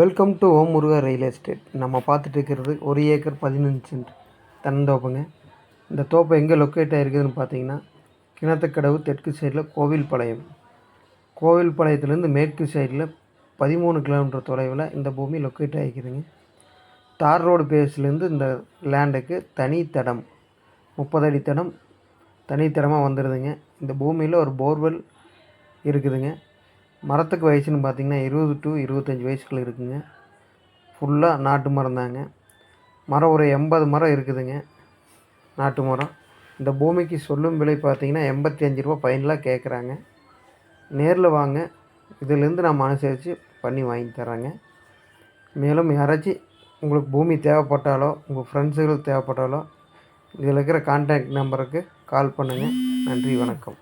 Welcome to Om Muruga real estate. நம்ம பார்த்துட்டு இருக்கிறது 1 ஏக்கர் 15 சென்ட் தென்னந்தோப்புங்க. இந்த தோப்பு எங்கே லொக்கேட் ஆகிருக்குதுன்னு பார்த்தீங்கன்னா, கிணத்துக்கடவு தெற்கு சைடில் கோவில்பாளையத்துலேருந்து மேற்கு சைடில் 13 கிலோமீட்டர் தொலைவில் இந்த பூமி லொக்கேட் ஆகிக்குதுங்க. தார் ரோடு பேஸ்லேருந்து இந்த லேண்டுக்கு தனி தடம் 30 அடி தடம் தனித்தடமாக வந்துடுதுங்க. இந்த பூமியில் ஒரு போர்வெல் இருக்குதுங்க. மரத்துக்கு வயசுன்னு பார்த்திங்கன்னா 20 to 25 வயசுக்குள்ள இருக்குதுங்க. ஃபுல்லாக நாட்டு மரம் தாங்க. மரம் ஒரு 80 மரம் இருக்குதுங்க, நாட்டு மரம். இந்த பூமிக்கு சொல்லும் விலை பார்த்திங்கன்னா 85 ரூபா ஃபைனலாக கேட்குறாங்க. நேரில் வாங்க, இதிலேருந்து நம்ம அனுசரித்து பண்ணி வாங்கி தர்றாங்க. மேலும் யாராச்சும் உங்களுக்கு பூமி தேவைப்பட்டாலோ, உங்கள் ஃப்ரெண்ட்ஸுகள் தேவைப்பட்டாலோ இதில் இருக்கிற கான்டாக்ட் நம்பருக்கு கால் பண்ணுங்கள். நன்றி, வணக்கம்.